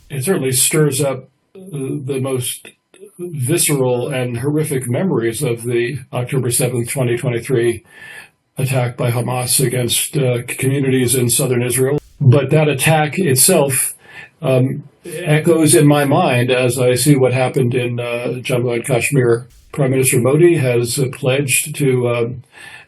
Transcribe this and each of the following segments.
It certainly stirs up the most visceral and horrific memories of the October 7th, 2023 attack by Hamas against communities in southern Israel. But that attack itself echoes in my mind as I see what happened in Jammu and Kashmir. Prime Minister Modi has pledged to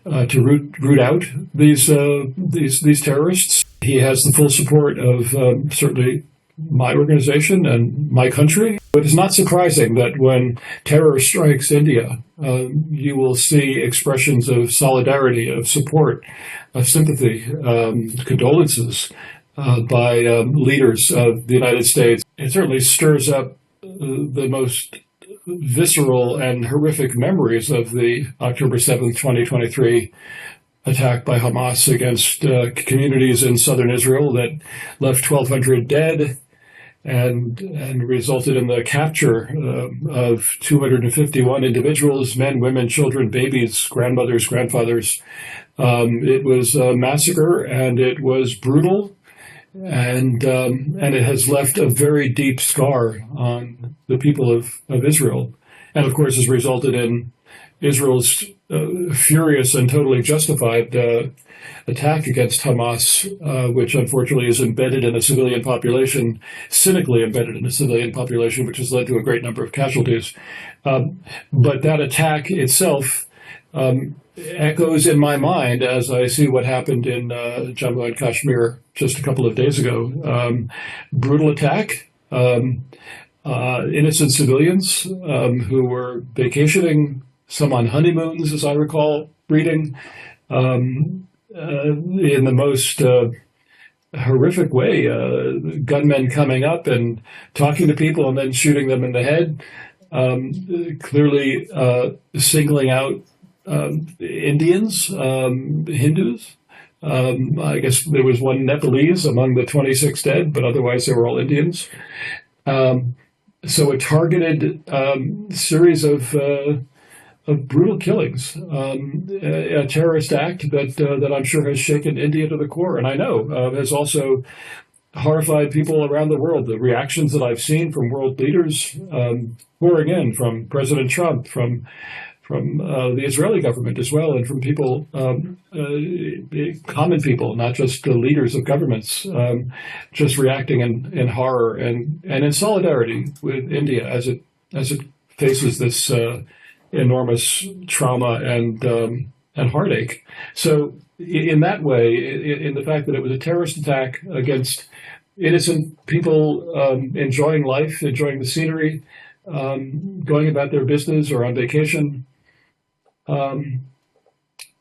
root out these terrorists. He has the full support of certainly my organization and my country. It is not surprising that when terror strikes India, you will see expressions of solidarity, of support, of sympathy, condolences by leaders of the United States. It certainly stirs up the most visceral and horrific memories of the October 7th, 2023 attack by Hamas against communities in southern Israel that left 1,200 dead and resulted in the capture of 251 individuals, men, women, children, babies, grandmothers, grandfathers. It was a massacre, and it was brutal, and it has left a very deep scar on the people of Israel, and of course has resulted in Israel's furious and totally justified attack against Hamas, which unfortunately is embedded in a civilian population, cynically embedded in a civilian population, which has led to a great number of casualties. But that attack itself echoes in my mind as I see what happened in Jammu and Kashmir just a couple of days ago. Brutal attack, innocent civilians who were vacationing, some on honeymoons, as I recall reading, in the most horrific way. Gunmen coming up and talking to people and then shooting them in the head, clearly singling out Indians, Hindus. I guess there was one Nepalese among the 26 dead, but otherwise they were all Indians. So a targeted series of brutal killings, a terrorist act that I'm sure has shaken India to the core, and I know has also horrified people around the world. The reactions that I've seen from world leaders, pouring in from President Trump, from the Israeli government as well, and from people, common people, not just the leaders of governments, just reacting in horror and in solidarity with India as it faces this enormous trauma and heartache. So in that way, in the fact that it was a terrorist attack against innocent people enjoying life, enjoying the scenery, going about their business or on vacation,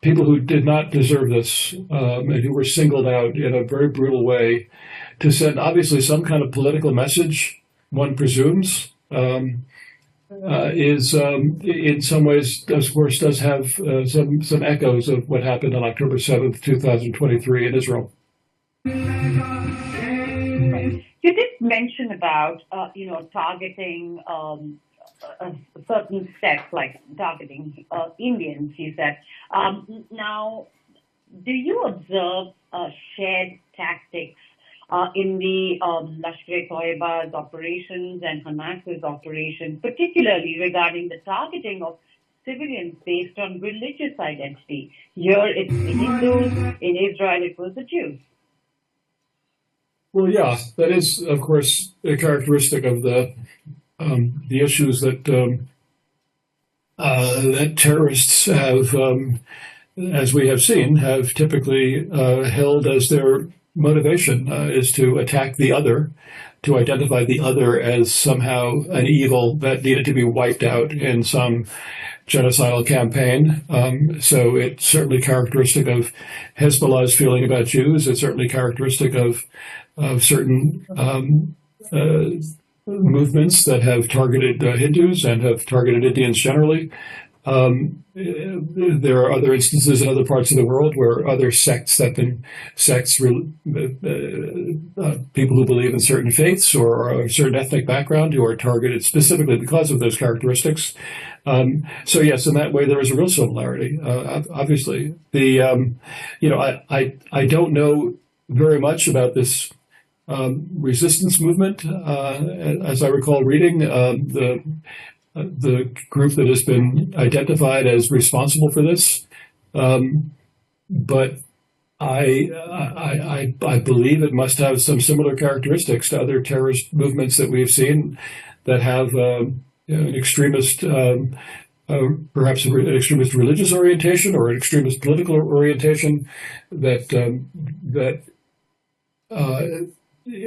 people who did not deserve this and who were singled out in a very brutal way to send obviously some kind of political message, one presumes, is in some ways, of course, does have some echoes of what happened on October 7th, 2023 in Israel. Right. You did mention about, targeting a certain set, like targeting Indians, you said. Now, do you observe shared tactics in the Lashkar-e-Toiba's operations and Hamas's operations, particularly regarding the targeting of civilians based on religious identity? Here it's the Hindus, in Israel it was the Jews. Well, yeah, that is, of course, a characteristic of the issues that that terrorists have, as we have seen, have typically held as their motivation is to attack the other, to identify the other as somehow an evil that needed to be wiped out in some genocidal campaign. So it's certainly characteristic of Hezbollah's feeling about Jews. It's certainly characteristic of certain movements that have targeted Hindus and have targeted Indians generally. There are other instances in other parts of the world where other sects people who believe in certain faiths or a certain ethnic background who are targeted specifically because of those characteristics. So yes, in that way there is a real similarity. Obviously, I don't know very much about this resistance movement, as I recall reading, the group that has been identified as responsible for this. But I believe it must have some similar characteristics to other terrorist movements that we've seen that have an extremist, perhaps an extremist religious orientation or an extremist political orientation that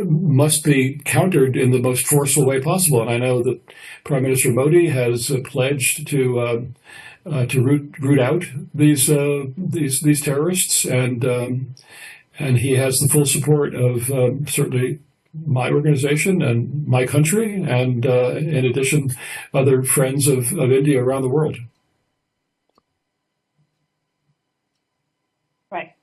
must be countered in the most forceful way possible. And I know that Prime Minister Modi has pledged to root out these terrorists, and he has the full support of certainly my organization and my country, and in addition, other friends of India around the world. Right.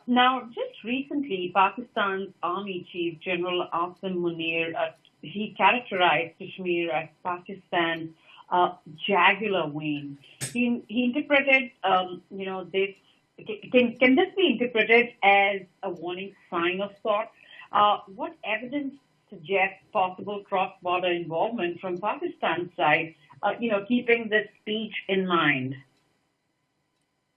Now, just recently, Pakistan's Army Chief General Asim Munir, he characterized Kashmir as Pakistan's jugular vein. He interpreted, this. Can this be interpreted as a warning sign of sorts? What evidence suggests possible cross-border involvement from Pakistan's side? Keeping this speech in mind.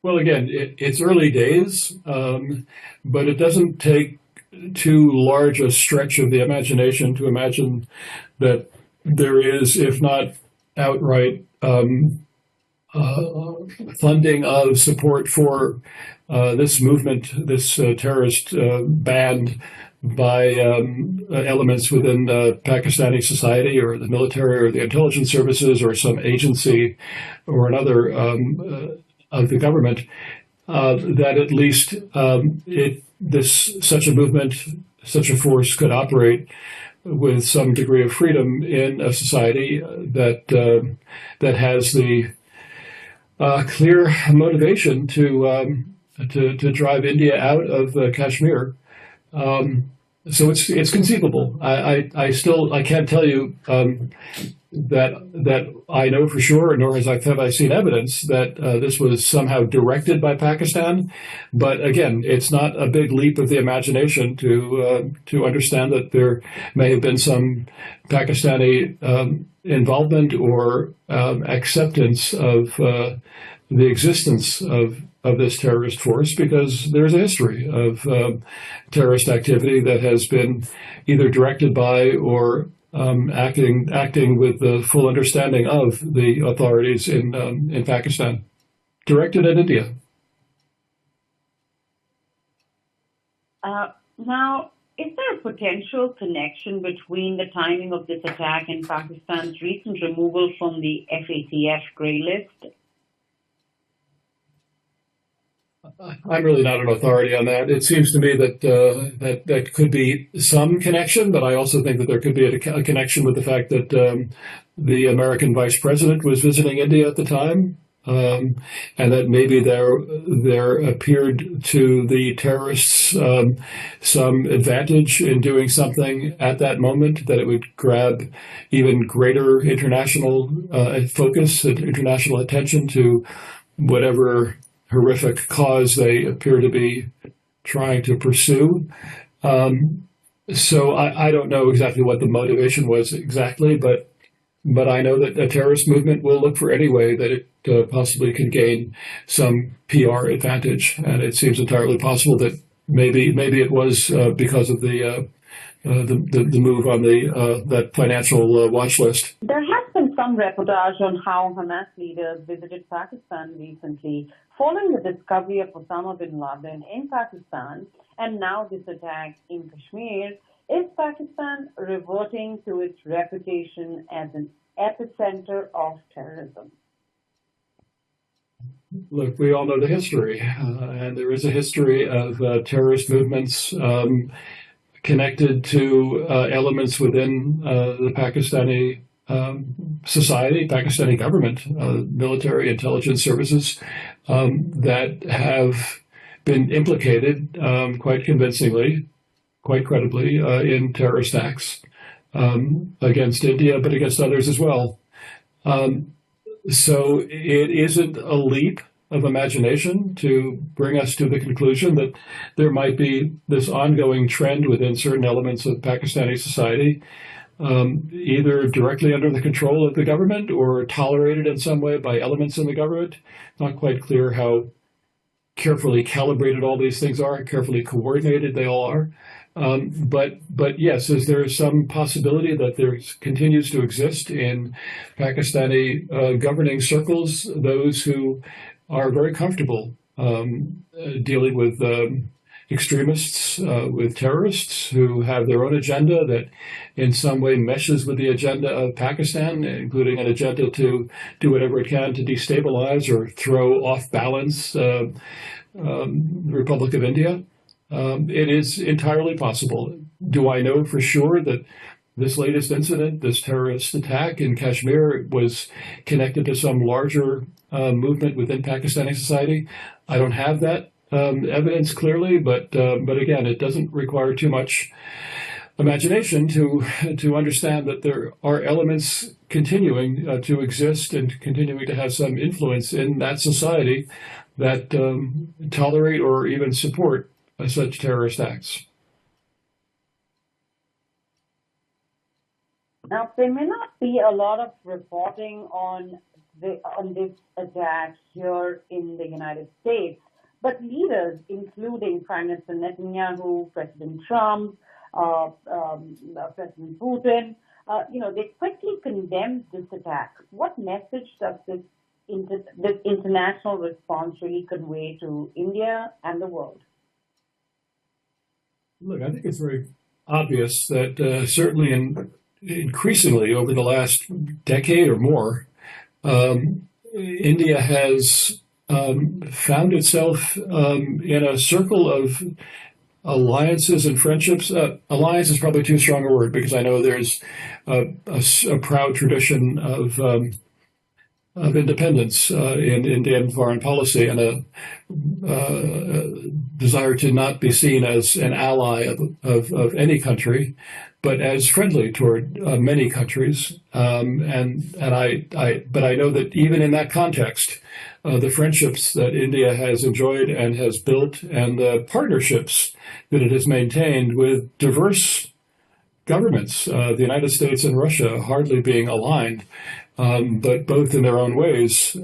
Well, again, it's early days, but it doesn't take too large a stretch of the imagination to imagine that there is, if not outright funding of support for this movement, this terrorist band by elements within Pakistani society or the military or the intelligence services or some agency or another of the government, that at least such a movement, such a force could operate with some degree of freedom in a society that has the clear motivation to drive India out of Kashmir. So it's conceivable. I can't tell you that I know for sure, nor have I seen evidence that this was somehow directed by Pakistan. But again, it's not a big leap of the imagination to understand that there may have been some Pakistani involvement or acceptance of the existence of this terrorist force, because there's a history of terrorist activity that has been either directed by or acting with the full understanding of the authorities in Pakistan, directed at India. Now, is there a potential connection between the timing of this attack and Pakistan's recent removal from the FATF grey list? I'm really not an authority on that. It seems to me that that could be some connection, but I also think that there could be a connection with the fact that the American vice president was visiting India at the time, and that maybe there appeared to the terrorists some advantage in doing something at that moment, that it would grab even greater international focus and international attention to whatever horrific cause they appear to be trying to pursue. So I don't know exactly what the motivation was exactly, but I know that a terrorist movement will look for any way that it possibly can gain some PR advantage, and it seems entirely possible that maybe it was because of the move on that financial watch list. There has been some reportage on how Hamas leaders visited Pakistan recently, following the discovery of Osama bin Laden in Pakistan, and now this attack in Kashmir. Is Pakistan reverting to its reputation as an epicenter of terrorism? Look, we all know the history, and there is a history of terrorist movements connected to elements within the Pakistani society, Pakistani government, military intelligence services that have been implicated quite convincingly, quite credibly, in terrorist acts against India, but against others as well. So it isn't a leap of imagination to bring us to the conclusion that there might be this ongoing trend within certain elements of Pakistani society, either directly under the control of the government or tolerated in some way by elements in the government. Not quite clear how carefully calibrated all these things are, carefully coordinated they all are. But yes, is there some possibility that there continues to exist in Pakistani governing circles those who are very comfortable dealing with extremists, with terrorists who have their own agenda that in some way meshes with the agenda of Pakistan, including an agenda to do whatever it can to destabilize or throw off balance the Republic of India? It is entirely possible. Do I know for sure that this latest incident, this terrorist attack in Kashmir, was connected to some larger movement within Pakistani society? I don't have that evidence clearly, but again, it doesn't require too much imagination to understand that there are elements continuing to exist and continuing to have some influence in that society that tolerate or even support such terrorist acts. Now, there may not be a lot of reporting on this attack here in the United States, but leaders, including Prime Minister Netanyahu, President Trump, President Putin, they quickly condemned this attack. What message does this international response really convey to India and the world? Look, I think it's very obvious that certainly increasingly over the last decade or more, India has found itself in a circle of alliances and friendships. Alliance is probably too strong a word because I know there's a proud tradition of independence in Indian foreign policy and a desire to not be seen as an ally of any country, but as friendly toward many countries. But I know that even in that context, the friendships that India has enjoyed and has built, and the partnerships that it has maintained with diverse governments, the United States and Russia hardly being aligned, but both in their own ways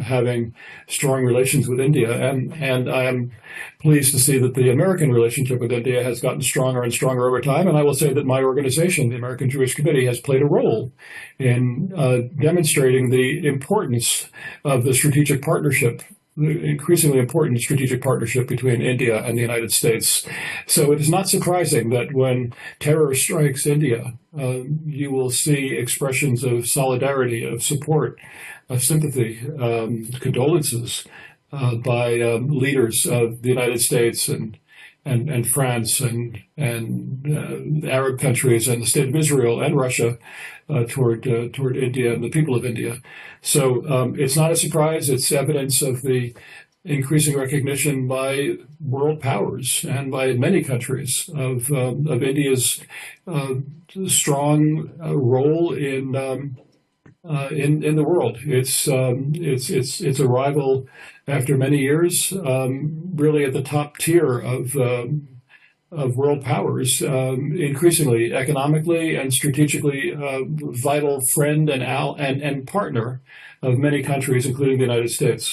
having strong relations with India. And I am pleased to see that the American relationship with India has gotten stronger and stronger over time. And I will say that my organization, the American Jewish Committee, has played a role in demonstrating the importance of the strategic partnership, the increasingly important strategic partnership between India and the United States. So it is not surprising that when terror strikes India, you will see expressions of solidarity, of support, of sympathy, condolences by leaders of the United States and France and Arab countries and the State of Israel and Russia toward India and the people of India. So it's not a surprise. It's evidence of the increasing recognition by world powers and by many countries of India's strong role in the world. Its arrival after many years, really at the top tier of world powers, increasingly economically and strategically vital friend and partner of many countries, including the United States.